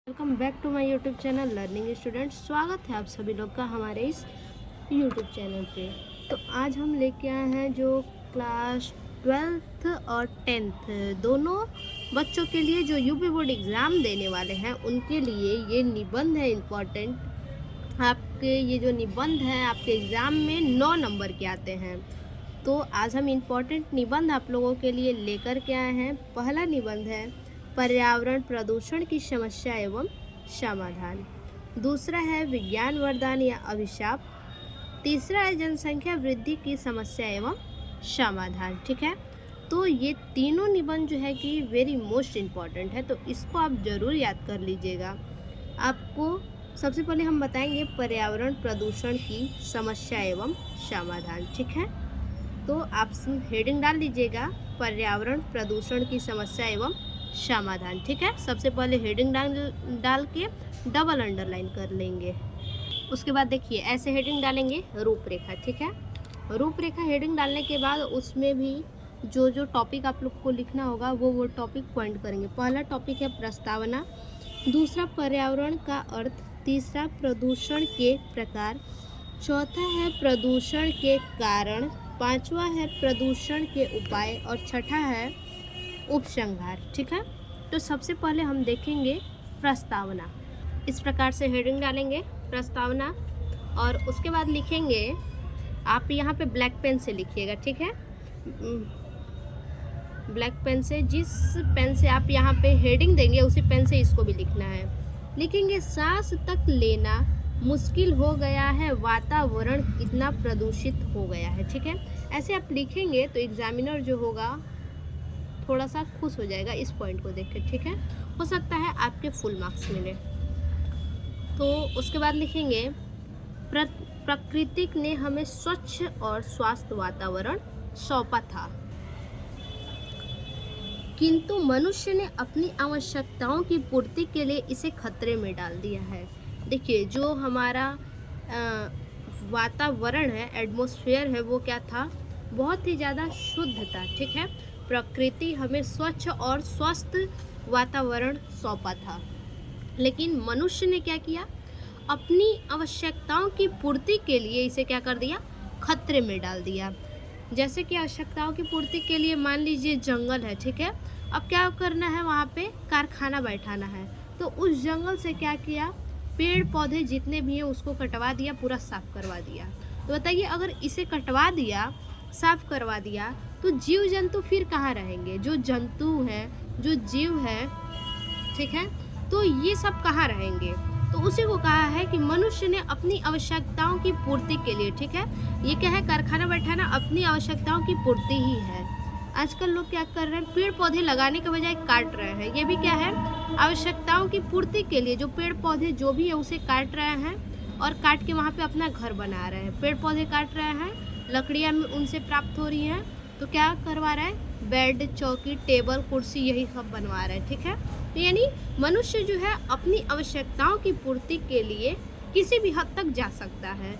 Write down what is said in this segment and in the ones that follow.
Welcome back to my YouTube channel learning student. स्वागत है आप सभी लोग का हमारे इस यूट्यूब चैनल पे। तो आज हम लेके आए हैं जो क्लास 12th और 10th दोनों बच्चों के लिए जो यूपी बोर्ड एग्ज़ाम देने वाले हैं उनके लिए ये निबंध है इम्पॉर्टेंट। आपके ये जो निबंध है आपके एग्ज़ाम में 9 नंबर के आते हैं। तो आज हम इम्पॉर्टेंट निबंध आप लोगों के लिए लेकर के आए हैं। पहला निबंध है पर्यावरण प्रदूषण की समस्या एवं समाधान। दूसरा है विज्ञान वरदान या अभिशाप। तीसरा है जनसंख्या वृद्धि की समस्या एवं समाधान। ठीक है, तो ये तीनों निबंध जो है कि वेरी मोस्ट इम्पॉर्टेंट है, तो इसको आप ज़रूर याद कर लीजिएगा। आपको सबसे पहले हम बताएंगे पर्यावरण प्रदूषण की समस्या एवं समाधान। ठीक है, तो आप हेडिंग डाल लीजिएगा पर्यावरण प्रदूषण की समस्या एवं समाधान। ठीक है, सबसे पहले हेडिंग डाल के डबल अंडरलाइन कर लेंगे। उसके बाद देखिए ऐसे हेडिंग डालेंगे रूपरेखा। ठीक है, रूपरेखा हेडिंग डालने के बाद उसमें भी जो जो टॉपिक आप लोग को लिखना होगा वो टॉपिक पॉइंट करेंगे। पहला टॉपिक है प्रस्तावना, दूसरा पर्यावरण का अर्थ, तीसरा प्रदूषण के प्रकार, चौथा है प्रदूषण के कारण, पांचवा है प्रदूषण के उपाय और छठा है उपसंहार। ठीक है, तो सबसे पहले हम देखेंगे प्रस्तावना। इस प्रकार से हेडिंग डालेंगे प्रस्तावना और उसके बाद लिखेंगे, आप यहाँ पे ब्लैक पेन से लिखिएगा। ठीक है, ब्लैक पेन से, जिस पेन से आप यहाँ पे हेडिंग देंगे उसी पेन से इसको भी लिखना है। लिखेंगे सांस तक लेना मुश्किल हो गया है, वातावरण कितना प्रदूषित हो गया है। ठीक है, ऐसे आप लिखेंगे तो एग्जामिनर जो होगा थोड़ा सा खुश हो जाएगा इस पॉइंट को देख के। ठीक है, हो सकता है आपके फुल मार्क्स मिले। तो उसके बाद लिखेंगे प्रकृति ने हमें स्वच्छ और स्वस्थ वातावरण सौंपा था, किंतु मनुष्य ने अपनी आवश्यकताओं की पूर्ति के लिए इसे खतरे में डाल दिया है। देखिए जो हमारा वातावरण है, एटमॉस्फेयर है, वो क्या था, बहुत ही ज़्यादा शुद्ध था। ठीक है, प्रकृति हमें स्वच्छ और स्वस्थ वातावरण सौंपा था, लेकिन मनुष्य ने क्या किया, अपनी आवश्यकताओं की पूर्ति के लिए इसे क्या कर दिया, खतरे में डाल दिया। जैसे कि आवश्यकताओं की पूर्ति के लिए मान लीजिए जंगल है। ठीक है, अब क्या करना है, वहाँ पे कारखाना बैठाना है, तो उस जंगल से क्या किया, पेड़ पौधे जितने भी हैं उसको कटवा दिया, पूरा साफ करवा दिया। तो बताइए अगर इसे कटवा दिया, साफ करवा दिया, तो जीव जंतु फिर कहाँ रहेंगे, जो जंतु हैं, जो जीव है, ठीक है, तो ये सब कहाँ रहेंगे। तो उसी को कहा है कि मनुष्य ने अपनी आवश्यकताओं की पूर्ति के लिए, ठीक है, ये क्या है, कारखाना बैठाना अपनी आवश्यकताओं की पूर्ति ही है। आजकल लोग क्या कर रहे हैं, पेड़ पौधे लगाने के बजाय काट रहे हैं। ये भी क्या है, आवश्यकताओं की पूर्ति के लिए जो पेड़ पौधे जो भी है उसे काट रहे हैं और काट के वहाँ पे अपना घर बना रहे हैं। पेड़ पौधे काट रहे हैं, लकड़ियाँ उनसे प्राप्त हो रही हैं, तो क्या करवा रहा है, बेड, चौकी, टेबल, कुर्सी, यही सब बनवा रहे हैं। ठीक है, तो यानी मनुष्य जो है अपनी आवश्यकताओं की पूर्ति के लिए किसी भी हद तक जा सकता है।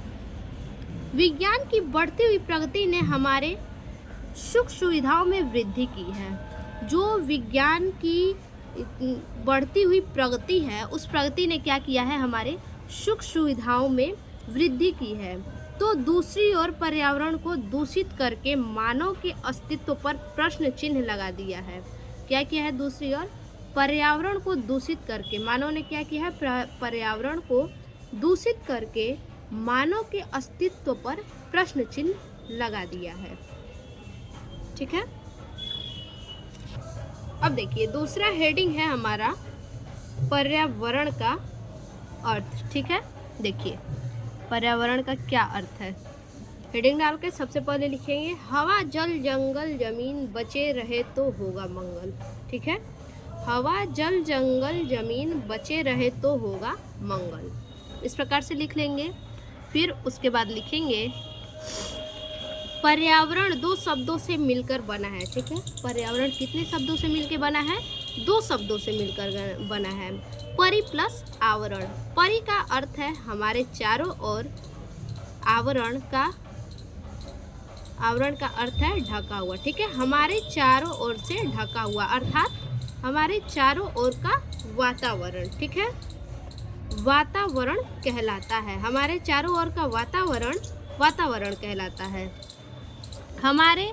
विज्ञान की बढ़ती हुई प्रगति ने हमारे सुख सुविधाओं में वृद्धि की है। जो विज्ञान की बढ़ती हुई प्रगति है, उस प्रगति ने क्या किया है, हमारे सुख सुविधाओं में वृद्धि की है। तो दूसरी ओर पर्यावरण को दूषित करके मानव के अस्तित्व पर प्रश्न चिन्ह लगा दिया है। क्या किया है, दूसरी ओर पर्यावरण को दूषित करके मानव ने क्या किया है, पर्यावरण को दूषित करके मानव के अस्तित्व पर प्रश्न चिन्ह लगा दिया है। ठीक है, अब देखिए दूसरा हेडिंग है हमारा पर्यावरण का अर्थ। ठीक है, देखिए पर्यावरण का क्या अर्थ है, हेडिंग डाल के सबसे पहले लिखेंगे हवा जल जंगल जमीन बचे रहे तो होगा मंगल। ठीक है, हवा जल जंगल जमीन बचे रहे तो होगा मंगल, इस प्रकार से लिख लेंगे। फिर उसके बाद लिखेंगे पर्यावरण दो शब्दों से मिलकर बना है। ठीक है, पर्यावरण कितने शब्दों से मिलकर बना है, दो शब्दों से मिलकर बना है, परि प्लस आवरण। परि का अर्थ है हमारे चारों ओर, आवरण का अर्थ है ढका हुआ। ठीक है, हमारे चारों ओर से ढका हुआ, अर्थात हमारे चारों ओर का वातावरण, ठीक है, वातावरण कहलाता है। हमारे चारों ओर का वातावरण वातावरण कहलाता है। हमारे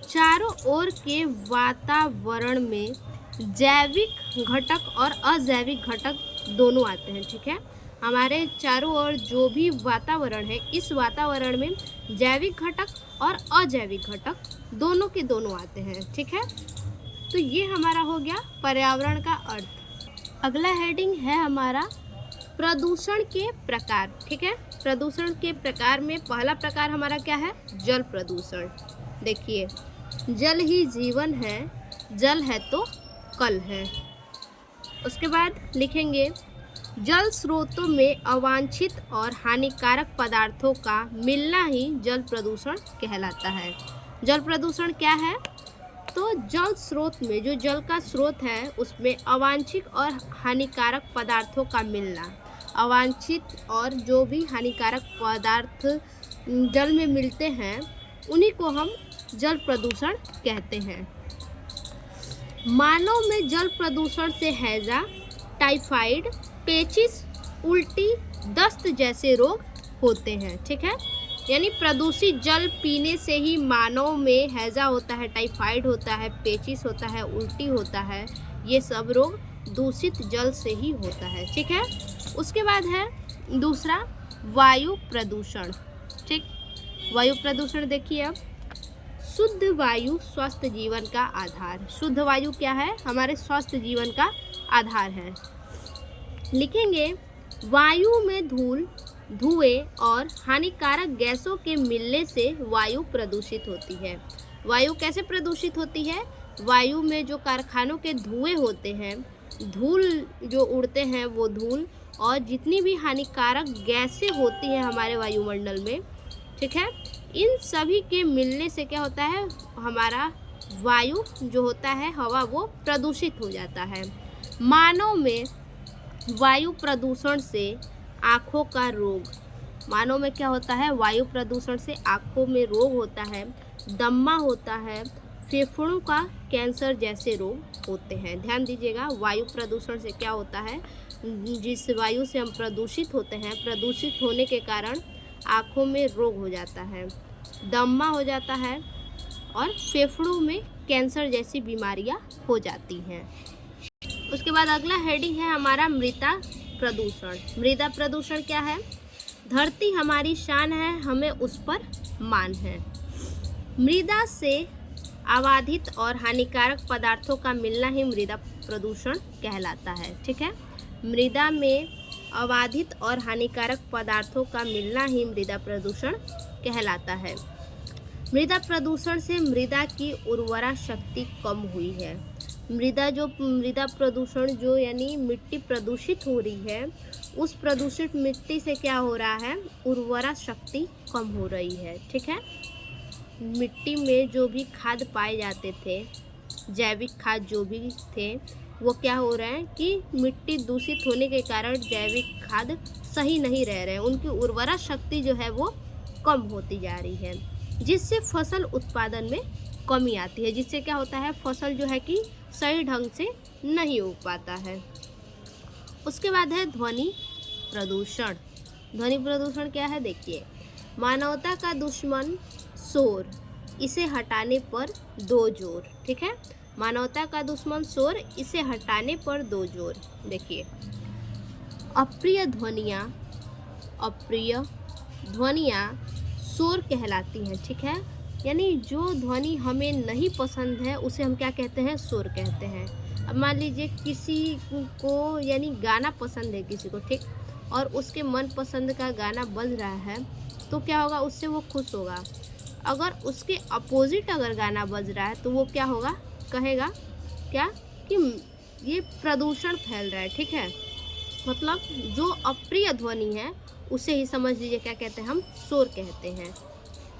चारों ओर के वातावरण में जैविक घटक और अजैविक घटक दोनों आते हैं, ठीक है। हमारे चारों ओर जो भी वातावरण है, इस वातावरण में जैविक घटक और अजैविक घटक दोनों के दोनों आते हैं, ठीक है। तो ये हमारा हो गया पर्यावरण का अर्थ। अगला हेडिंग है हमारा प्रदूषण के प्रकार, ठीक है। प्रदूषण के प्रकार में पहला प्रकार हमारा क्या है? जल प्रदूषण। देखिए, जल ही जीवन है, जल है तो कल है। उसके बाद लिखेंगे जल स्रोतों में अवांछित और हानिकारक पदार्थों का मिलना ही जल प्रदूषण कहलाता है। जल प्रदूषण क्या है? तो जल स्रोत में, जो जल का स्रोत है, उसमें अवांछित और हानिकारक पदार्थों का मिलना। अवांछित और जो भी हानिकारक पदार्थ जल में मिलते हैं, उन्हीं को हम जल प्रदूषण कहते हैं। मानव में जल प्रदूषण से हैजा, टाइफाइड, पेचिस, उल्टी, दस्त जैसे रोग होते हैं, ठीक है। यानी प्रदूषित जल पीने से ही मानव में हैजा होता है, टाइफाइड होता है, पेचिस होता है, उल्टी होता है। ये सब रोग दूषित जल से ही होता है, ठीक है। उसके बाद है दूसरा वायु प्रदूषण, ठीक। वायु प्रदूषण देखिए, अब शुद्ध वायु स्वस्थ जीवन का आधार। शुद्ध वायु क्या है? हमारे स्वस्थ जीवन का आधार है। लिखेंगे वायु में धूल, धुएं और हानिकारक गैसों के मिलने से वायु प्रदूषित होती है। वायु कैसे प्रदूषित होती है? वायु में जो कारखानों के धुएं होते हैं, धूल जो उड़ते हैं, वो धूल और जितनी भी हानिकारक गैसें होती हैं हमारे वायुमंडल में, ठीक है, इन सभी के मिलने से क्या होता है? हमारा वायु जो होता है, हवा, वो प्रदूषित हो जाता है। मानव में वायु प्रदूषण से आँखों का रोग, मानव में क्या होता है? वायु प्रदूषण से आँखों में रोग होता है, दम्मा होता है, फेफड़ों का कैंसर जैसे रोग होते हैं। ध्यान दीजिएगा, वायु प्रदूषण से क्या होता है? जिस वायु से हम प्रदूषित होते हैं, प्रदूषित होने के कारण आँखों में रोग हो जाता है, दम्मा हो जाता है और फेफड़ों में कैंसर जैसी बीमारियां हो जाती हैं। उसके बाद अगला हेडिंग है हमारा मृदा प्रदूषण। मृदा प्रदूषण क्या है? धरती हमारी शान है, हमें उस पर मान है। मृदा से अबाधित और हानिकारक पदार्थों का मिलना ही मृदा प्रदूषण कहलाता है, ठीक है। मृदा में अबाधित और हानिकारक पदार्थों का मिलना ही मृदा प्रदूषण कहलाता है। मृदा प्रदूषण से मृदा की उर्वरा शक्ति कम हुई है। मृदा प्रदूषण जो यानी मिट्टी प्रदूषित हो रही है, उस प्रदूषित मिट्टी से क्या हो रहा है? उर्वरा शक्ति कम हो रही है, ठीक है। मिट्टी में जो भी खाद पाए जाते थे, जैविक खाद जो भी थे, वो क्या हो रहा है कि मिट्टी दूषित होने के कारण जैविक खाद सही नहीं रह रहे हैं, उनकी उर्वरा शक्ति जो है वो कम होती जा रही है, जिससे फसल उत्पादन में कमी आती है, जिससे क्या होता है? फसल जो है कि सही ढंग से नहीं उग पाता है। उसके बाद है ध्वनि प्रदूषण। ध्वनि प्रदूषण क्या है? देखिए, मानवता का दुश्मन शोर, इसे हटाने पर दो जोर, ठीक है। मानवता का दुश्मन शोर, इसे हटाने पर दो जोर। देखिए, अप्रिय ध्वनियाँ शोर कहलाती हैं, ठीक है। यानी जो ध्वनि हमें नहीं पसंद है, उसे हम क्या कहते हैं? शोर कहते हैं। अब मान लीजिए किसी को यानी गाना पसंद है किसी को, ठीक, और उसके मन पसंद का गाना बज रहा है, तो क्या होगा? उससे वो खुश होगा। अगर उसके अपोजिट अगर गाना बज रहा है, तो वो क्या होगा? कहेगा क्या कि ये प्रदूषण फैल रहा है, ठीक है। मतलब जो अप्रिय ध्वनि है, उसे ही समझ लीजिए क्या कहते हैं? हम शोर कहते हैं।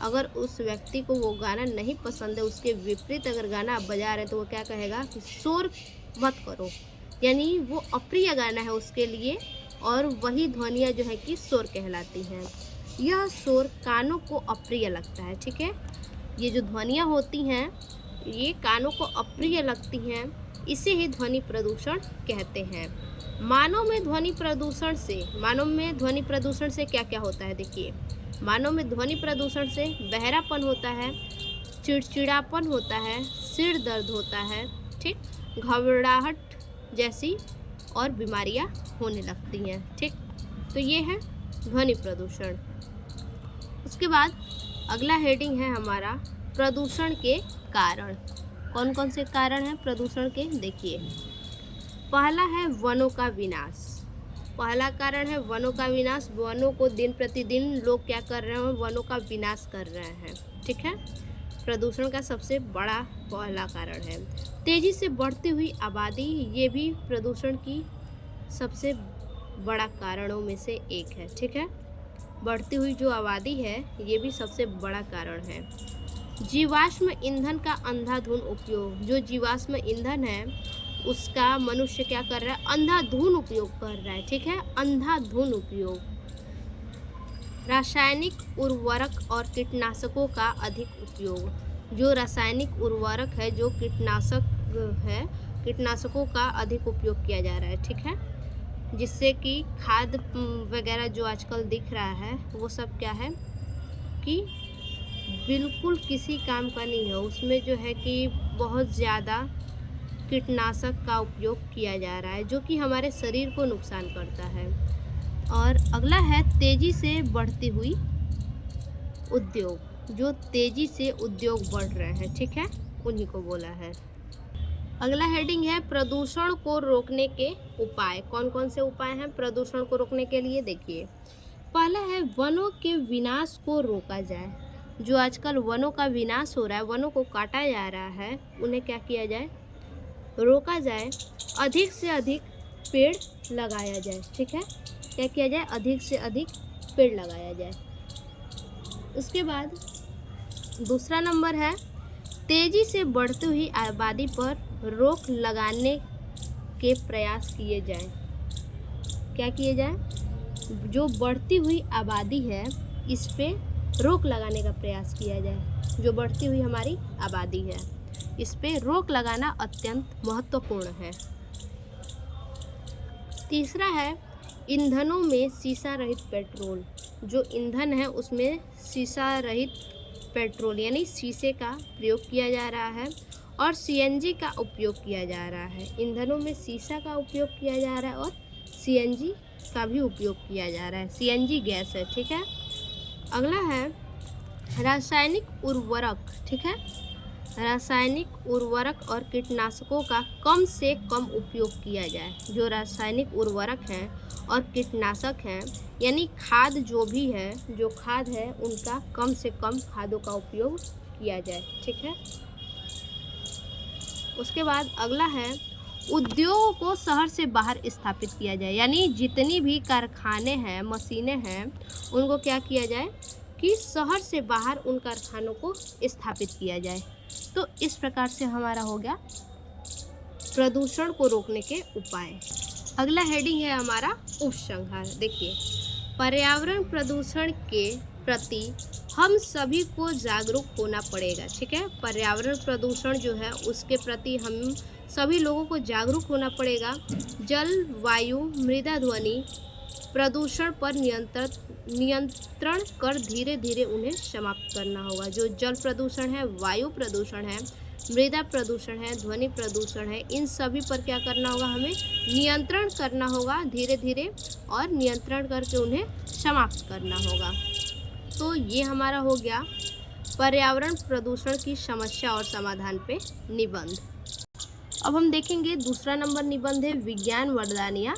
अगर उस व्यक्ति को वो गाना नहीं पसंद है, उसके विपरीत अगर गाना आप बजा रहे हैं, तो वो क्या कहेगा कि शोर मत करो, यानी वो अप्रिय गाना है उसके लिए, और वही ध्वनियाँ जो है कि शोर कहलाती हैं। यह शोर कानों को अप्रिय लगता है, ठीक है। ये जो ध्वनियाँ होती हैं, ये कानों को अप्रिय लगती हैं, इसे ही ध्वनि प्रदूषण कहते हैं। मानव में ध्वनि प्रदूषण से क्या क्या होता है? देखिए, मानव में ध्वनि प्रदूषण से बहरापन होता है, चिड़चिड़ापन होता है, सिर दर्द होता है, ठीक, घबराहट जैसी और बीमारियां होने लगती हैं, ठीक। तो ये है ध्वनि प्रदूषण। उसके बाद अगला हेडिंग है हमारा प्रदूषण के कारण। कौन कौन से कारण हैं प्रदूषण के? देखिए, पहला है वनों का विनाश। पहला कारण है वनों का विनाश। वनों को दिन प्रतिदिन लोग क्या कर रहे हैं? वनों का विनाश कर रहे हैं, ठीक है। प्रदूषण का सबसे बड़ा पहला कारण है। तेजी से बढ़ती हुई आबादी, ये भी प्रदूषण की सबसे बड़ा कारणों में से एक है, ठीक है। बढ़ती हुई जो आबादी है ये भी सबसे बड़ा कारण है। जीवाश्म ईंधन का अंधाधुंध उपयोग। जो जीवाश्म ईंधन है उसका मनुष्य क्या कर रहा है? अंधाधुंध उपयोग कर रहा है, ठीक है, अंधाधुंध उपयोग। रासायनिक उर्वरक और कीटनाशकों का अधिक उपयोग। जो रासायनिक उर्वरक है, जो कीटनाशक है, कीटनाशकों का अधिक उपयोग किया जा रहा है, ठीक है, जिससे कि खाद वगैरह जो आजकल दिख रहा है वो सब क्या है कि बिल्कुल किसी काम का नहीं है। उसमें जो है कि बहुत ज़्यादा कीटनाशक का उपयोग किया जा रहा है, जो कि हमारे शरीर को नुकसान करता है। और अगला है तेज़ी से बढ़ती हुई उद्योग। जो तेज़ी से उद्योग बढ़ रहे हैं, ठीक है, उन्हीं को बोला है। अगला हेडिंग है प्रदूषण को रोकने के उपाय। कौन कौन से उपाय हैं प्रदूषण को रोकने के लिए? देखिए, पहला है वनों के विनाश को रोका जाए। जो आजकल वनों का विनाश हो रहा है, वनों को काटा जा रहा है, उन्हें क्या किया जाए? रोका जाए। अधिक से अधिक पेड़ लगाया जाए, ठीक है, क्या किया जाए? अधिक से अधिक पेड़ लगाया जाए। उसके बाद दूसरा नंबर है तेजी से बढ़ती हुई आबादी पर रोक लगाने के प्रयास किए जाएं। क्या किए जाए? जो बढ़ती हुई आबादी है इस पे रोक लगाने का प्रयास किया जाए। जो बढ़ती हुई हमारी आबादी है इस पे रोक लगाना अत्यंत महत्वपूर्ण है। तीसरा है ईंधनों में शीशा रहित पेट्रोल। जो ईंधन है उसमें शीशा रहित पेट्रोल यानी शीशे का प्रयोग किया जा रहा है और सीएनजी का उपयोग किया जा रहा है। ईंधनों में शीशा का उपयोग किया जा रहा है और सीएनजी का भी उपयोग किया जा रहा है। सीएनजी गैस है, ठीक है। अगला है रासायनिक उर्वरक, ठीक है। रासायनिक उर्वरक और कीटनाशकों का कम से कम उपयोग किया जाए। जो रासायनिक उर्वरक हैं और कीटनाशक हैं यानी खाद जो भी है, जो खाद है उनका कम से कम खादों का उपयोग किया जाए, ठीक है। उसके बाद अगला है उद्योगों को शहर से बाहर स्थापित किया जाए। यानी जितनी भी कारखाने हैं, मशीनें हैं, उनको क्या किया जाए कि शहर से बाहर उन कारखानों को स्थापित किया जाए। तो इस प्रकार से हमारा हो गया प्रदूषण को रोकने के उपाय। अगला हेडिंग है हमारा उपसंहार। देखिए, पर्यावरण प्रदूषण के प्रति हम सभी को जागरूक होना पड़ेगा, ठीक है। पर्यावरण प्रदूषण जो है उसके प्रति हम सभी लोगों को जागरूक होना पड़ेगा। जल, वायु, मृदा, ध्वनि प्रदूषण पर नियंत्रण कर धीरे धीरे उन्हें समाप्त करना होगा। जो जल प्रदूषण है, वायु प्रदूषण है, मृदा प्रदूषण है, ध्वनि प्रदूषण है, इन सभी पर क्या करना होगा? हमें नियंत्रण करना होगा धीरे धीरे और नियंत्रण करके उन्हें समाप्त करना होगा। तो ये हमारा हो गया पर्यावरण प्रदूषण की समस्या और समाधान पे निबंध। अब हम देखेंगे दूसरा नंबर निबंध है विज्ञान वरदान या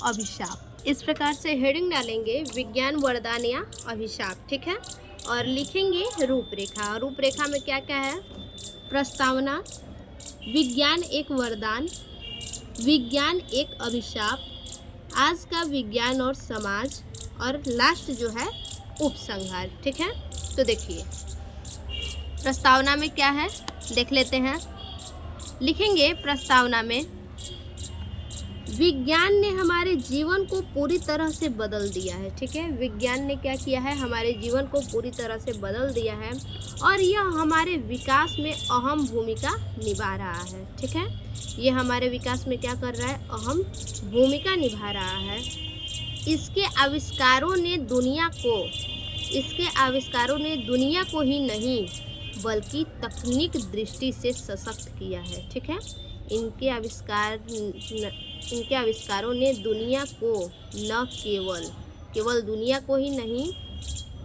अभिशाप। इस प्रकार से हेडिंग डालेंगे विज्ञान वरदान या अभिशाप, ठीक है, और लिखेंगे रूपरेखा। रूपरेखा में क्या क्या है? प्रस्तावना, विज्ञान एक वरदान, विज्ञान एक अभिशाप, आज का विज्ञान और समाज, और लास्ट जो है उपसंहार, ठीक है। तो देखिए प्रस्तावना में क्या है देख लेते हैं। लिखेंगे प्रस्तावना में विज्ञान ने हमारे जीवन को पूरी तरह से बदल दिया है। ठीक है, विज्ञान ने क्या किया है, हमारे जीवन को पूरी तरह से बदल दिया है और यह हमारे विकास में अहम भूमिका निभा रहा है। ठीक है, ये हमारे विकास में क्या कर रहा है, अहम भूमिका निभा रहा है। इसके आविष्कारों ने दुनिया को ही नहीं बल्कि तकनीक दृष्टि से सशक्त किया है। ठीक है, इनके आविष्कारों ने दुनिया को न केवल दुनिया को ही नहीं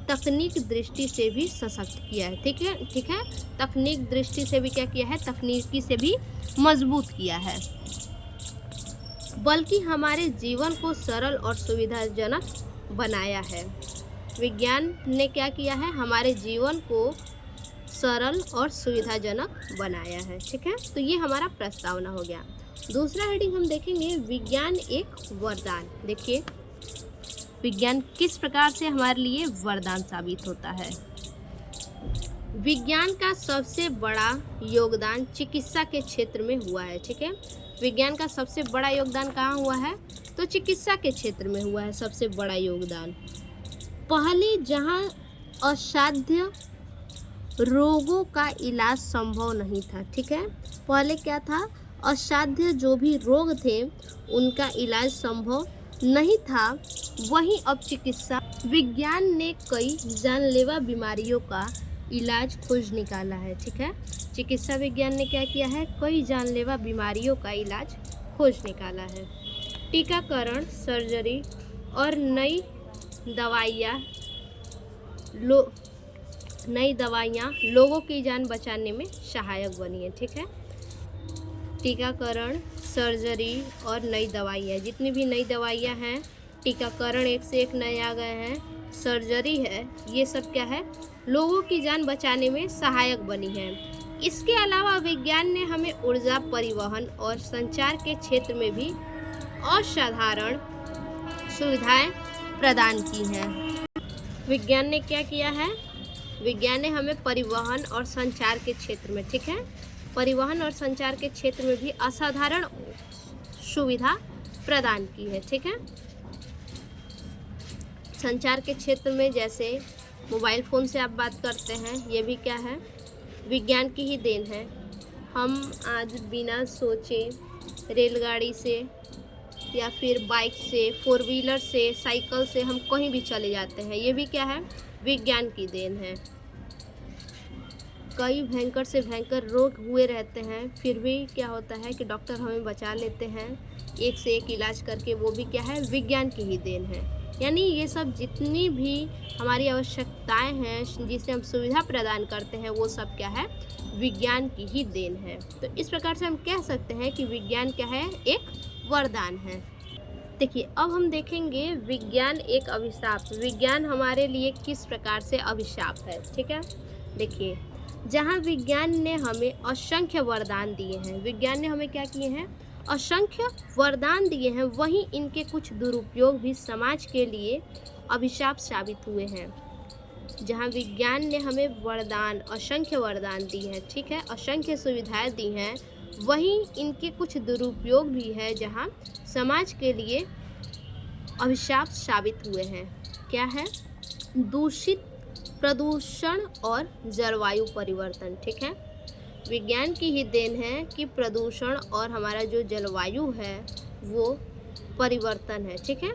तकनीक दृष्टि से भी सशक्त किया है। ठीक है, तकनीक दृष्टि से भी क्या किया है, तकनीकी से भी मजबूत किया है, बल्कि हमारे जीवन को सरल और सुविधाजनक बनाया है। विज्ञान ने क्या किया है, हमारे जीवन को सरल और सुविधाजनक बनाया है। ठीक है, तो ये हमारा प्रस्तावना हो गया। दूसरा हेडिंग हम देखेंगे, विज्ञान एक वरदान। देखिए, विज्ञान किस प्रकार से हमारे लिए वरदान साबित होता है। विज्ञान का सबसे बड़ा योगदान चिकित्सा के क्षेत्र में हुआ है। ठीक है, विज्ञान का सबसे बड़ा योगदान कहाँ हुआ है, तो चिकित्सा के क्षेत्र में हुआ है सबसे बड़ा योगदान। पहले जहाँ असाध्य रोगों का इलाज संभव नहीं था। ठीक है, पहले क्या था, असाध्य जो भी रोग थे उनका इलाज संभव नहीं था, वहीं अब चिकित्सा विज्ञान ने कई जानलेवा बीमारियों का इलाज खोज निकाला है। ठीक है, चिकित्सा विज्ञान ने क्या किया है, कई जानलेवा बीमारियों का इलाज खोज निकाला है। टीकाकरण, सर्जरी और नई दवाइयाँ लोगों की जान बचाने में सहायक बनी है। ठीक है, टीकाकरण, सर्जरी और नई दवाइयाँ, जितनी भी नई दवाइयाँ हैं, टीकाकरण एक से एक नए आ गए हैं, सर्जरी है, ये सब क्या है, लोगों की जान बचाने में सहायक बनी है। इसके अलावा विज्ञान ने हमें ऊर्जा, परिवहन और संचार के क्षेत्र में भी असाधारण सुविधाएं प्रदान की हैं। विज्ञान ने क्या किया है, विज्ञान ने हमें परिवहन और संचार के क्षेत्र में, ठीक है, परिवहन और संचार के क्षेत्र में भी असाधारण सुविधा प्रदान की है। ठीक है, संचार के क्षेत्र में जैसे मोबाइल फ़ोन से आप बात करते हैं, ये भी क्या है, विज्ञान की ही देन है। हम आज बिना सोचे रेलगाड़ी से या फिर बाइक से, फोर व्हीलर से, साइकिल से हम कहीं भी चले जाते हैं, ये भी क्या है, विज्ञान की देन है। कई भयंकर से भयंकर रोग हुए रहते हैं, फिर भी क्या होता है कि डॉक्टर हमें बचा लेते हैं एक से एक इलाज करके, वो भी क्या है, विज्ञान की ही देन है। यानी ये सब जितनी भी हमारी आवश्यकताएं हैं, जिससे हम सुविधा प्रदान करते हैं, वो सब क्या है, विज्ञान की ही देन है। तो इस प्रकार से हम कह सकते हैं कि विज्ञान क्या है, एक वरदान है। देखिए, अब हम देखेंगे विज्ञान एक अभिशाप। विज्ञान हमारे लिए किस प्रकार से अभिशाप है। ठीक है, देखिए, जहाँ विज्ञान ने हमें असंख्य वरदान दिए हैं, विज्ञान ने हमें क्या किए हैं, असंख्य वरदान दिए हैं, वहीं इनके कुछ दुरुपयोग भी समाज के लिए अभिशाप साबित हुए हैं। जहाँ विज्ञान ने हमें वरदान, असंख्य वरदान दी है, ठीक है, असंख्य सुविधाएं दी हैं, वहीं इनके कुछ दुरुपयोग भी है जहाँ समाज के लिए अभिशाप साबित हुए हैं। क्या है, दूषित प्रदूषण और जलवायु परिवर्तन। ठीक है, विज्ञान की ही देन है कि प्रदूषण और हमारा जो जलवायु है वो परिवर्तन है। ठीक है,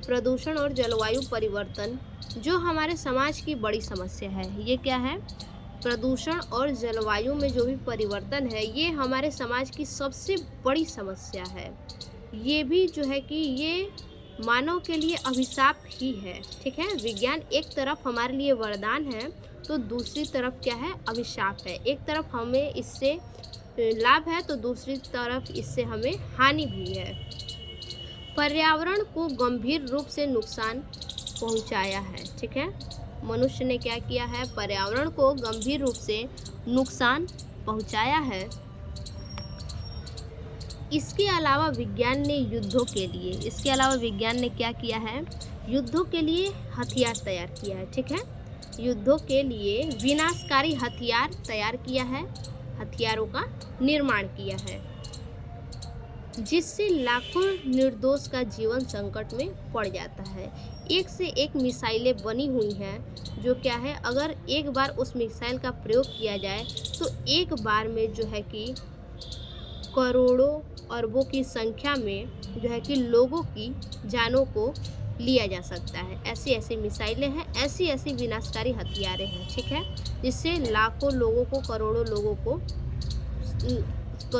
प्रदूषण और जलवायु परिवर्तन जो हमारे समाज की बड़ी समस्या है। ये क्या है, प्रदूषण और जलवायु में जो भी परिवर्तन है, ये हमारे समाज की सबसे बड़ी समस्या है। ये भी जो है कि ये मानव के लिए अभिशाप ही है। ठीक है, विज्ञान एक तरफ हमारे लिए वरदान है तो दूसरी तरफ क्या है, अभिशाप है। एक तरफ हमें इससे लाभ है तो दूसरी तरफ इससे हमें हानि भी है। पर्यावरण को गंभीर रूप से नुकसान पहुंचाया है। ठीक है, मनुष्य ने क्या किया है, पर्यावरण को गंभीर रूप से नुकसान पहुंचाया है। इसके अलावा विज्ञान ने युद्धों के लिए, इसके अलावा विज्ञान ने क्या किया है, युद्धों के लिए हथियार तैयार किया है। ठीक है, युद्धों के लिए विनाशकारी हथियार तैयार किया है, हथियारों का निर्माण किया है। जिससे लाखों निर्दोष का जीवन संकट में पड़ जाता है। एक से एक मिसाइलें बनी हुई हैं जो क्या है, अगर एक बार उस मिसाइल का प्रयोग किया जाए तो एक बार में जो है कि करोड़ों अरबों की संख्या में जो है कि लोगों की जानों को लिया जा सकता है। ऐसी ऐसी मिसाइलें हैं, ऐसी ऐसी विनाशकारी हथियारें हैं, ठीक है, जिससे लाखों लोगों को, करोड़ों लोगों को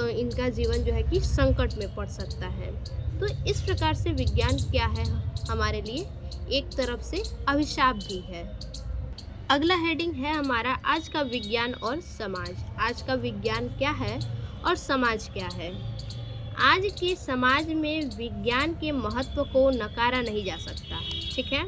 इनका जीवन जो है कि संकट में पड़ सकता है। तो इस प्रकार से विज्ञान क्या है हमारे लिए, एक तरफ से अभिशाप भी है। अगला हेडिंग है हमारा आज का विज्ञान और समाज। आज का विज्ञान क्या है और समाज क्या है। आज के समाज में विज्ञान के महत्व को नकारा नहीं जा सकता, ठीक है।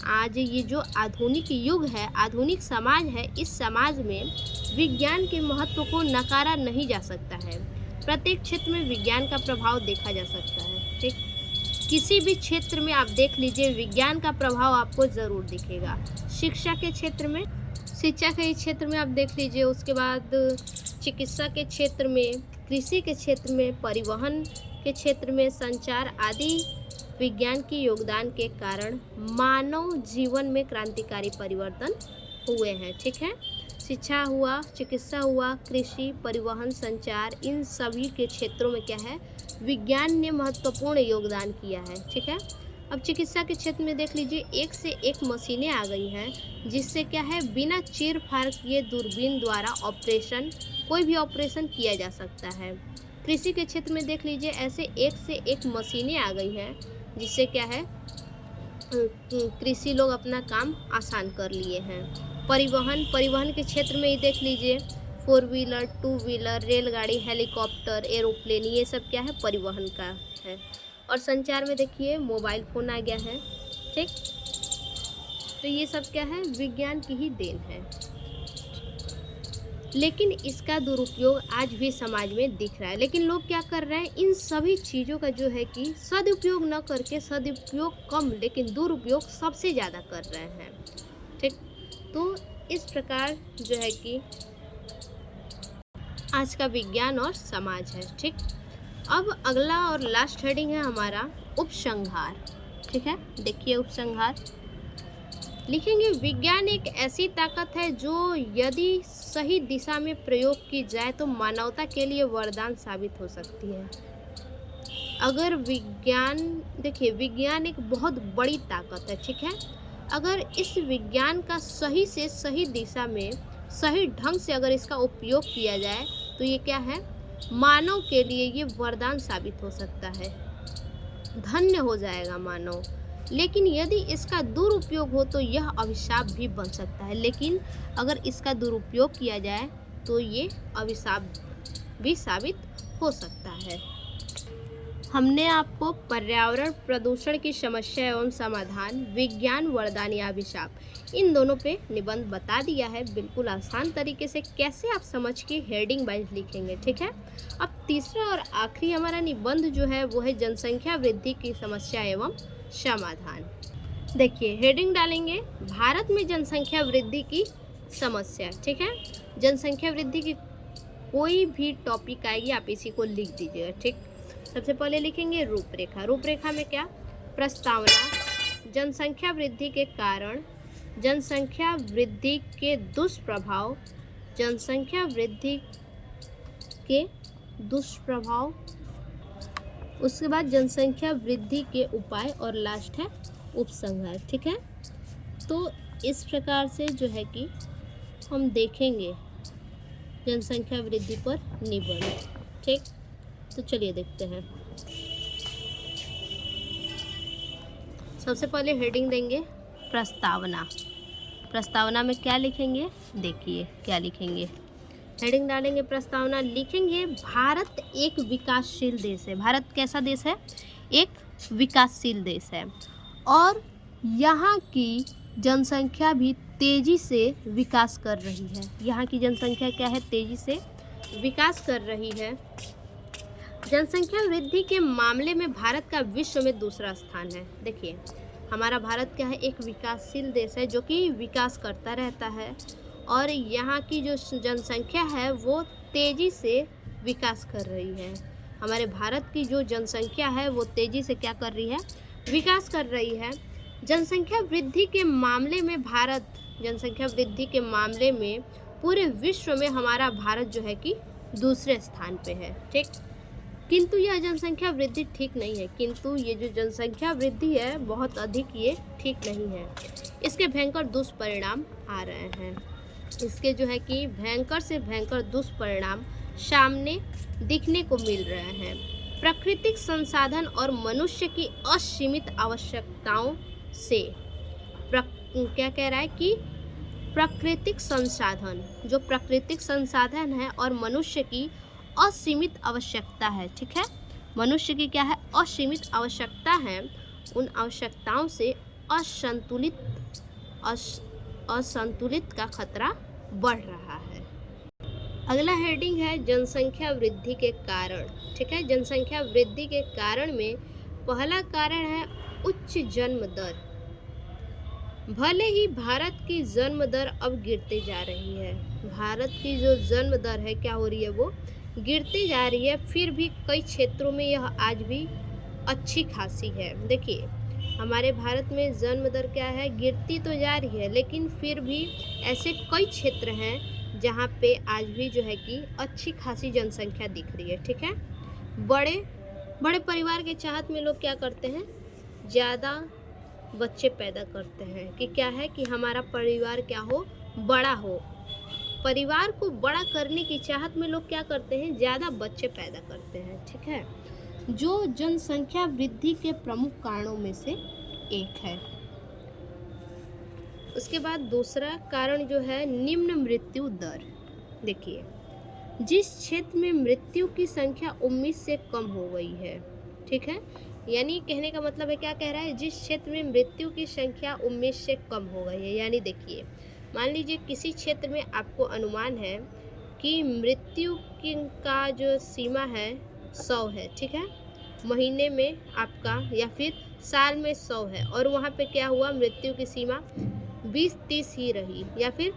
आज ये जो आधुनिक युग है, आधुनिक समाज है, इस समाज में विज्ञान के महत्व को नकारा नहीं जा सकता है। प्रत्येक क्षेत्र में विज्ञान का प्रभाव देखा जा सकता है, ठीक। किसी भी क्षेत्र में आप देख लीजिए, विज्ञान का प्रभाव आपको ज़रूर दिखेगा। शिक्षा के क्षेत्र में, शिक्षा के क्षेत्र में आप देख लीजिए, उसके बाद चिकित्सा के क्षेत्र में, कृषि के क्षेत्र में, परिवहन के क्षेत्र में, संचार आदि विज्ञान के योगदान के कारण मानव जीवन में क्रांतिकारी परिवर्तन हुए हैं, ठीक है। शिक्षा हुआ, चिकित्सा हुआ, कृषि, परिवहन, संचार, इन सभी के क्षेत्रों में क्या है, विज्ञान ने महत्वपूर्ण योगदान किया है, ठीक है। अब चिकित्सा के क्षेत्र में देख लीजिए, एक से एक मशीनें आ गई हैं जिससे क्या है, बिना चीर फाड़ किए दूरबीन द्वारा ऑपरेशन, कोई भी ऑपरेशन किया जा सकता है। कृषि के क्षेत्र में देख लीजिए, ऐसे एक से एक मशीनें आ गई हैं जिससे क्या है, कृषि लोग अपना काम आसान कर लिए हैं। परिवहन के क्षेत्र में ही देख लीजिए, 4 व्हीलर, 2 व्हीलर, रेलगाड़ी, हेलीकॉप्टर, एरोप्लेन, ये सब क्या है, परिवहन का है। और संचार में देखिए, मोबाइल फ़ोन आ गया है, ठीक। तो ये सब क्या है, विज्ञान की ही देन है। लेकिन इसका दुरुपयोग आज भी समाज में दिख रहा है। लेकिन लोग क्या कर रहे हैं, इन सभी चीज़ों का जो है कि सदुपयोग न करके, सदुपयोग कम लेकिन दुरुपयोग सबसे ज़्यादा कर रहे हैं, ठीक। तो इस प्रकार जो है कि आज का विज्ञान और समाज है, ठीक। अब अगला और लास्ट हेडिंग है हमारा उपसंहार, ठीक है। देखिए उपसंहार लिखेंगे, विज्ञान एक ऐसी ताकत है जो यदि सही दिशा में प्रयोग की जाए तो मानवता के लिए वरदान साबित हो सकती है। अगर विज्ञान, देखिए विज्ञान एक बहुत बड़ी ताकत है, ठीक है। अगर इस विज्ञान का सही से सही दिशा में, सही ढंग से अगर इसका उपयोग किया जाए तो ये क्या है, मानव के लिए ये वरदान साबित हो सकता है, धन्य हो जाएगा मानव। लेकिन यदि इसका दुरुपयोग हो तो यह अभिशाप भी बन सकता है। लेकिन अगर इसका दुरुपयोग किया जाए तो ये अभिशाप भी साबित हो सकता है। हमने आपको पर्यावरण प्रदूषण की समस्या एवं समाधान, विज्ञान वरदान या अभिशाप, इन दोनों पे निबंध बता दिया है बिल्कुल आसान तरीके से, कैसे आप समझ के हेडिंग वाइज लिखेंगे, ठीक है। अब तीसरा और आखिरी हमारा निबंध जो है वो है जनसंख्या वृद्धि की समस्या एवं समाधान। देखिए हेडिंग डालेंगे, भारत में जनसंख्या वृद्धि की समस्या, ठीक है। जनसंख्या वृद्धि की कोई भी टॉपिक आएगी आप इसी को लिख दीजिएगा, ठीक। सबसे पहले लिखेंगे रूपरेखा। रूपरेखा में क्या, प्रस्तावना, जनसंख्या वृद्धि के कारण, जनसंख्या वृद्धि के दुष्प्रभाव, जनसंख्या वृद्धि के दुष्प्रभाव, उसके बाद जनसंख्या वृद्धि के उपाय और लास्ट है उपसंहार, ठीक है। तो इस प्रकार से जो है कि हम देखेंगे जनसंख्या वृद्धि पर निबंध, ठीक। तो चलिए देखते हैं। सबसे पहले हेडिंग देंगे प्रस्तावना। प्रस्तावना में क्या लिखेंगे, देखिए क्या लिखेंगे, हेडिंग डालेंगे प्रस्तावना, लिखेंगे भारत एक विकासशील देश है। भारत कैसा देश है, एक विकासशील देश है और यहाँ की जनसंख्या भी तेज़ी से विकास कर रही है। यहाँ की जनसंख्या क्या है, तेज़ी से विकास कर रही है। जनसंख्या वृद्धि के मामले में भारत का विश्व में दूसरा स्थान है। देखिए हमारा भारत क्या है, एक विकासशील देश है जो कि विकास करता रहता है और यहाँ की जो जनसंख्या है वो तेज़ी से विकास कर रही है। हमारे भारत की जो जनसंख्या है वो तेज़ी से क्या कर रही है, विकास कर रही है। जनसंख्या वृद्धि के मामले में भारत, जनसंख्या वृद्धि के मामले में पूरे विश्व में हमारा भारत जो है कि दूसरे स्थान पे है, ठीक। किंतु यह जनसंख्या वृद्धि ठीक नहीं है, किंतु ये जो जनसंख्या वृद्धि है बहुत अधिक ये ठीक नहीं है। इसके भयंकर दुष्परिणाम आ रहे हैं, इसके जो है कि भयंकर से भयंकर दुष्परिणाम सामने दिखने को मिल रहे हैं। प्राकृतिक संसाधन और मनुष्य की असीमित आवश्यकताओं से क्या कह रहा है कि प्राकृतिक संसाधन, जो प्राकृतिक संसाधन है और मनुष्य की असीमित आवश्यकता है, ठीक है, मनुष्य की क्या है, असीमित आवश्यकता है, उन आवश्यकताओं से असंतुलित का खतरा बढ़ रहा है। अगला हेडिंग है जनसंख्या वृद्धि के कारण, ठीक है। जनसंख्या वृद्धि के कारण में पहला कारण है उच्च जन्म दर। भले ही भारत की जन्म दर अब गिरती जा रही है, भारत की जो जन्म दर है क्या हो रही है, वो गिरती जा रही है, फिर भी कई क्षेत्रों में यह आज भी अच्छी खासी है। देखिए हमारे भारत में जन्म दर क्या है, गिरती तो जा रही है, लेकिन फिर भी ऐसे कई क्षेत्र हैं जहाँ पे आज भी जो है कि अच्छी खासी जनसंख्या दिख रही है, ठीक है। बड़े बड़े परिवार के चाहत में लोग क्या करते हैं, ज़्यादा बच्चे पैदा करते हैं कि क्या है कि हमारा परिवार क्या हो, बड़ा हो। परिवार को बड़ा करने की चाहत में लोग क्या करते हैं, ज़्यादा बच्चे पैदा करते हैं, ठीक है, जो जनसंख्या वृद्धि के प्रमुख कारणों में से एक है। उसके बाद दूसरा कारण जो है निम्न मृत्यु दर। देखिए जिस क्षेत्र में मृत्यु की संख्या उम्मीद से कम हो गई है, ठीक है, यानी कहने का मतलब है, क्या कह रहा है, जिस क्षेत्र में मृत्यु की संख्या उम्मीद से कम हो गई है। यानी देखिए मान लीजिए किसी क्षेत्र में आपको अनुमान है कि मृत्यु की का जो सीमा है 100 है, ठीक है, महीने में आपका या फिर साल में 100 है, और वहाँ पे क्या हुआ, मृत्यु की सीमा 20-30 ही रही या फिर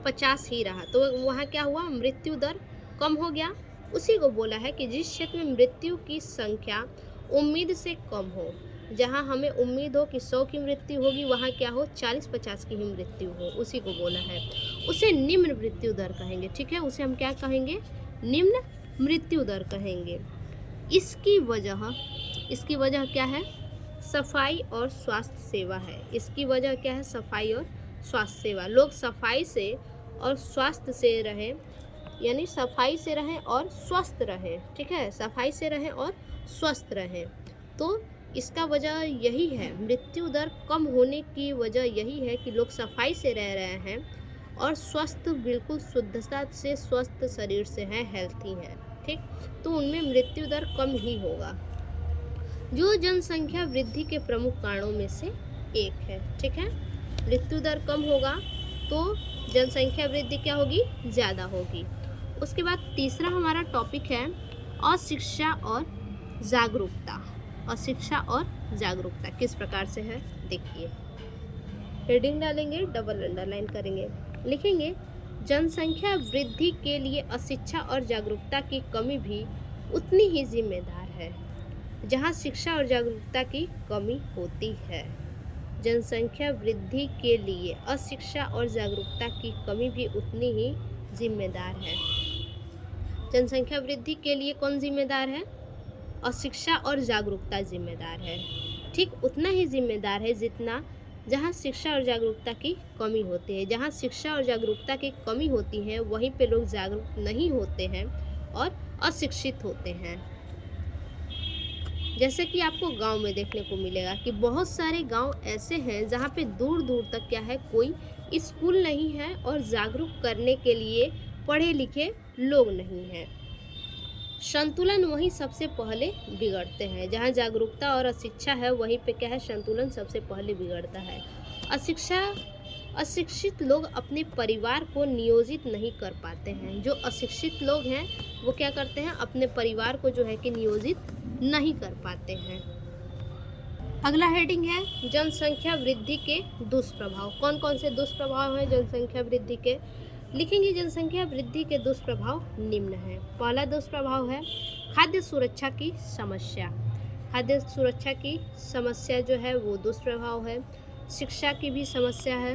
50 ही रहा, तो वहाँ क्या हुआ, मृत्यु दर कम हो गया। उसी को बोला है कि जिस क्षेत्र में मृत्यु की संख्या उम्मीद से कम हो, जहाँ हमें उम्मीद हो कि 100 की मृत्यु होगी, वहाँ क्या हो, 40-50 की ही मृत्यु हो, उसी को बोला है, उसे निम्न मृत्यु दर कहेंगे, ठीक है, उसे हम क्या कहेंगे, निम्न मृत्यु दर कहेंगे। इसकी वजह क्या है, सफाई और स्वास्थ्य सेवा है। इसकी वजह क्या है, सफाई और स्वास्थ्य सेवा। लोग सफाई से और स्वास्थ्य से रहें, यानी सफाई से रहें और स्वस्थ रहें, ठीक है, सफाई से रहें और स्वस्थ रहें, तो इसका वजह यही है, मृत्यु दर कम होने की वजह यही है कि लोग सफाई से रह रहे हैं और स्वस्थ, बिल्कुल शुद्धता से स्वस्थ शरीर से हैं, हेल्थी हैं, ठीक, तो उनमें मृत्यु दर कम ही होगा, जो जनसंख्या वृद्धि के प्रमुख कारणों में से एक है, ठीक है। मृत्यु दर कम होगा तो जनसंख्या वृद्धि क्या होगी, ज़्यादा होगी। उसके बाद तीसरा हमारा टॉपिक है अशिक्षा और जागरूकता। अशिक्षा और जागरूकता किस प्रकार से है, देखिए हेडिंग डालेंगे, डबल अंडरलाइन करेंगे, लिखेंगे जनसंख्या वृद्धि के लिए अशिक्षा और जागरूकता की कमी भी उतनी ही जिम्मेदार है जहां शिक्षा और जागरूकता की कमी होती है। जनसंख्या वृद्धि के लिए अशिक्षा और जागरूकता की कमी भी उतनी ही जिम्मेदार है। जनसंख्या वृद्धि के लिए कौन जिम्मेदार है, अशिक्षा और जागरूकता जिम्मेदार है, ठीक उतना ही जिम्मेदार है जितना जहाँ शिक्षा और जागरूकता की कमी होती है। जहाँ शिक्षा और जागरूकता की कमी होती है वहीं पे लोग जागरूक नहीं होते हैं और अशिक्षित होते हैं। जैसे कि आपको गांव में देखने को मिलेगा कि बहुत सारे गांव ऐसे हैं जहाँ पे दूर दूर तक क्या है, कोई स्कूल नहीं है और जागरूक करने के लिए पढ़े लिखे लोग नहीं हैं। संतुलन वहीं सबसे पहले बिगड़ते हैं, जहाँ जागरूकता और अशिक्षा है वहीं पे क्या है, संतुलन सबसे पहले बिगड़ता है। अशिक्षित लोग अपने परिवार को नियोजित नहीं कर पाते हैं। जो अशिक्षित लोग हैं वो क्या करते हैं, अपने परिवार को जो है कि नियोजित नहीं कर पाते हैं। अगला हेडिंग है जनसंख्या वृद्धि के दुष्प्रभाव। कौन कौन से दुष्प्रभाव हैं जनसंख्या वृद्धि के, लिखेंगे जनसंख्या वृद्धि के दुष्प्रभाव निम्न हैं। पहला दुष्प्रभाव है खाद्य सुरक्षा की समस्या। खाद्य सुरक्षा की समस्या जो है वो दुष्प्रभाव है। शिक्षा की भी समस्या है,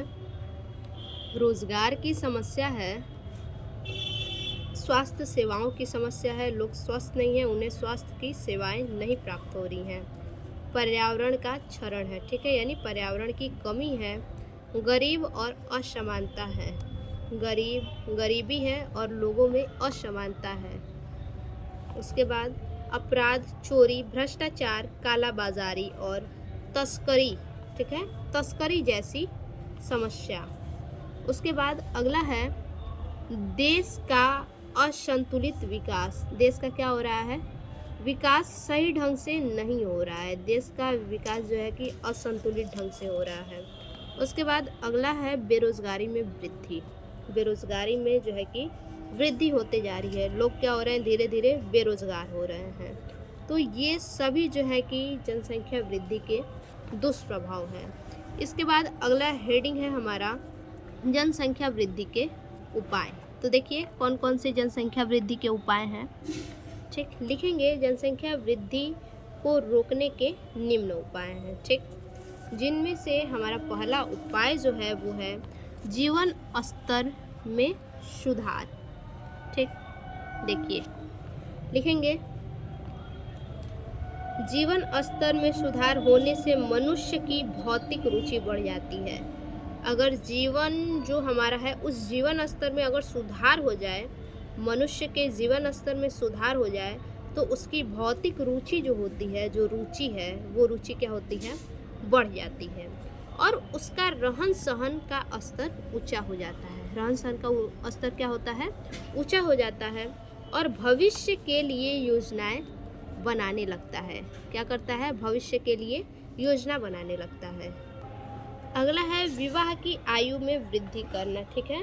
रोजगार की समस्या है, स्वास्थ्य सेवाओं की समस्या है। लोग स्वस्थ नहीं हैं, उन्हें स्वास्थ्य की सेवाएं नहीं प्राप्त हो रही हैं। पर्यावरण का क्षरण है, ठीक है, यानी पर्यावरण की कमी है। गरीब और असमानता है, गरीबी है और लोगों में असमानता है। उसके बाद अपराध, चोरी, भ्रष्टाचार, कालाबाजारी और तस्करी, ठीक है, तस्करी जैसी समस्या। उसके बाद अगला है देश का असंतुलित विकास। देश का क्या हो रहा है? विकास सही ढंग से नहीं हो रहा है। देश का विकास जो है कि असंतुलित ढंग से हो रहा है। उसके बाद अगला है बेरोजगारी में वृद्धि। बेरोजगारी में जो है कि वृद्धि होते जा रही है। लोग क्या हो रहे हैं? धीरे धीरे बेरोजगार हो रहे हैं। तो ये सभी जो है कि जनसंख्या वृद्धि के दुष्प्रभाव हैं। इसके बाद अगला हेडिंग है हमारा जनसंख्या वृद्धि के उपाय। तो देखिए कौन कौन से जनसंख्या वृद्धि के उपाय हैं। ठीक, लिखेंगे जनसंख्या वृद्धि को रोकने के निम्न उपाय हैं, ठीक, जिनमें से हमारा पहला उपाय जो है वो है जीवन स्तर में सुधार। ठीक, देखिए लिखेंगे जीवन स्तर में सुधार होने से मनुष्य की भौतिक रुचि बढ़ जाती है। अगर जीवन जो हमारा है उस जीवन स्तर में अगर सुधार हो जाए, मनुष्य के जीवन स्तर में सुधार हो जाए तो उसकी भौतिक रुचि जो होती है, जो रुचि है वो रुचि क्या होती है? बढ़ जाती है और उसका रहन सहन का स्तर ऊंचा हो जाता है। रहन सहन का स्तर क्या होता है? ऊंचा हो जाता है और भविष्य के लिए योजनाएं बनाने लगता है। क्या करता है? भविष्य के लिए योजना बनाने लगता है। अगला है विवाह की आयु में वृद्धि करना। ठीक है,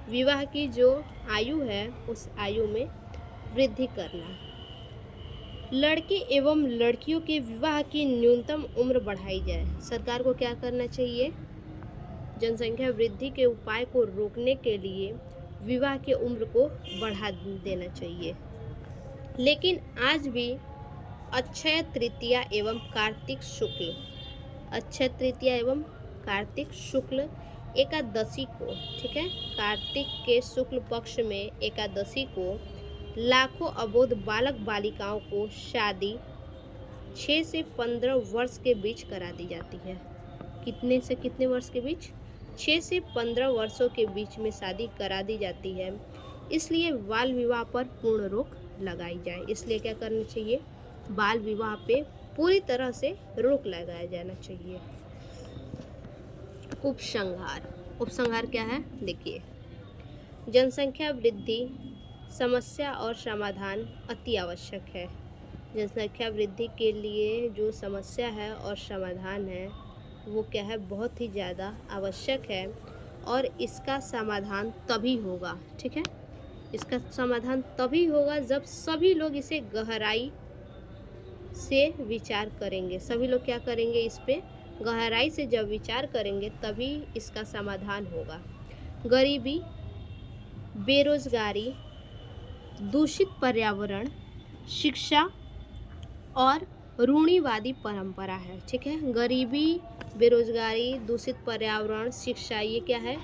विवाह की जो आयु है उस आयु में वृद्धि करना। लड़के एवं लड़कियों के विवाह की न्यूनतम उम्र बढ़ाई जाए। सरकार को क्या करना चाहिए? जनसंख्या वृद्धि के उपाय को रोकने के लिए विवाह की उम्र को बढ़ा देना चाहिए। लेकिन आज भी अक्षय तृतीया एवं कार्तिक शुक्ल, अक्षय तृतीया एवं कार्तिक शुक्ल एकादशी को, ठीक है, कार्तिक के शुक्ल पक्ष में एकादशी को लाखों अबोध बालक बालिकाओं को शादी 6 से 15 वर्ष के बीच करा दी जाती है। कितने से कितने वर्ष के बीच? 6 से 15 वर्षों के बीच में शादी करा दी जाती है। इसलिए बाल विवाह पर पूर्ण रोक लगाई जाए। इसलिए क्या करना चाहिए? बाल विवाह पे पूरी तरह से रोक लगाया जाना चाहिए। उपसंहार, उपसंहार क्या है? देखिए, जनसंख्या वृद्धि समस्या और समाधान अति आवश्यक है। जनसंख्या वृद्धि के लिए जो समस्या है और समाधान है वो क्या है? बहुत ही ज़्यादा आवश्यक है और इसका समाधान तभी होगा, ठीक है, इसका समाधान तभी होगा जब सभी लोग इसे गहराई से विचार करेंगे। सभी लोग क्या करेंगे? इस पे गहराई से जब विचार करेंगे तभी इसका समाधान होगा। गरीबी, बेरोजगारी, दूषित पर्यावरण, शिक्षा और रूढ़िवादी परंपरा है, ठीक है। गरीबी, बेरोजगारी, दूषित पर्यावरण, शिक्षा, ये क्या है?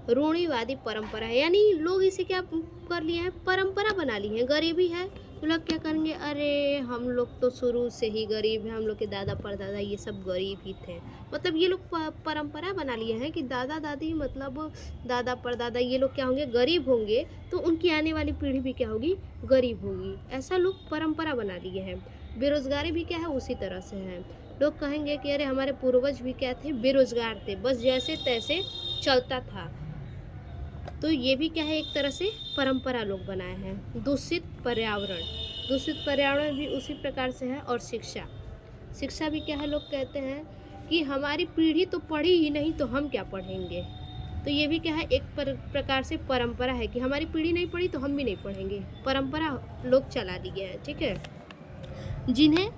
रूढ़िवादी परंपरा है। यानी लोग इसे क्या कर लिए हैं? परंपरा बना ली है। गरीबी है तो लोग क्या करेंगे? अरे हम लोग तो शुरू से ही गरीब हैं, हम लोग के दादा परदादा ये सब गरीब ही थे। मतलब ये लोग परंपरा बना लिए हैं कि दादा दादी, मतलब दादा परदादा ये लोग क्या होंगे? गरीब होंगे, तो उनकी आने वाली पीढ़ी भी क्या होगी? गरीब होगी। ऐसा लोग परंपरा बना लिए हैं। बेरोजगारी भी क्या है? उसी तरह से है। लोग कहेंगे कि अरे हमारे पूर्वज भी क्या थे? बेरोजगार थे, बस जैसे तैसे चलता था। तो ये भी क्या है? एक तरह से परंपरा लोग बनाए हैं। दूषित पर्यावरण, दूषित पर्यावरण भी उसी प्रकार से है। और शिक्षा, शिक्षा भी क्या है? लोग कहते हैं कि हमारी पीढ़ी तो पढ़ी ही नहीं तो हम क्या पढ़ेंगे। तो ये भी क्या है? एक प्रकार से परंपरा है कि हमारी पीढ़ी नहीं पढ़ी तो हम भी नहीं पढ़ेंगे। परंपरा लोग चला दिए हैं, ठीक है, जिन्हें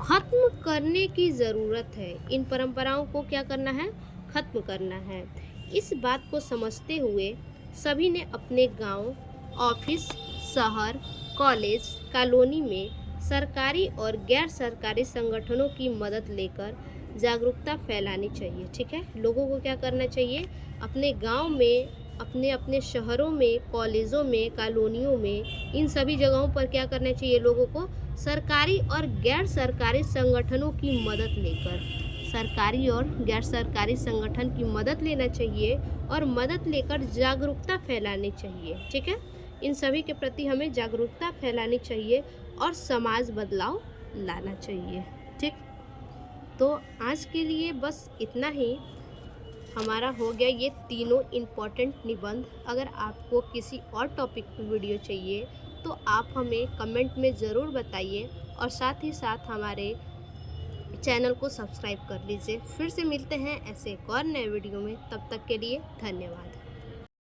खत्म करने की ज़रूरत है। इन परंपराओं को क्या करना है? खत्म करना है। इस बात को समझते हुए सभी ने अपने गांव, ऑफिस, शहर, कॉलेज, कॉलोनी में सरकारी और गैर सरकारी संगठनों की मदद लेकर जागरूकता फैलानी चाहिए। ठीक है, लोगों को क्या करना चाहिए, अपने गांव में, अपने अपने शहरों में, कॉलेजों में, कॉलोनियों में, इन सभी जगहों पर क्या करना चाहिए, लोगों को सरकारी और गैर सरकारी संगठनों की मदद लेकर, सरकारी और गैर सरकारी संगठन की मदद लेना चाहिए और मदद लेकर जागरूकता फैलानी चाहिए। ठीक है, इन सभी के प्रति हमें जागरूकता फैलानी चाहिए और समाज बदलाव लाना चाहिए। ठीक, तो आज के लिए बस इतना ही हमारा हो गया ये तीनों इम्पॉर्टेंट निबंध। अगर आपको किसी और टॉपिक पर वीडियो चाहिए तो आप हमें कमेंट में ज़रूर बताइए और साथ ही साथ हमारे चैनल को सब्सक्राइब कर लीजिए। फिर से मिलते हैं ऐसे एक और नए वीडियो में, तब तक के लिए धन्यवाद।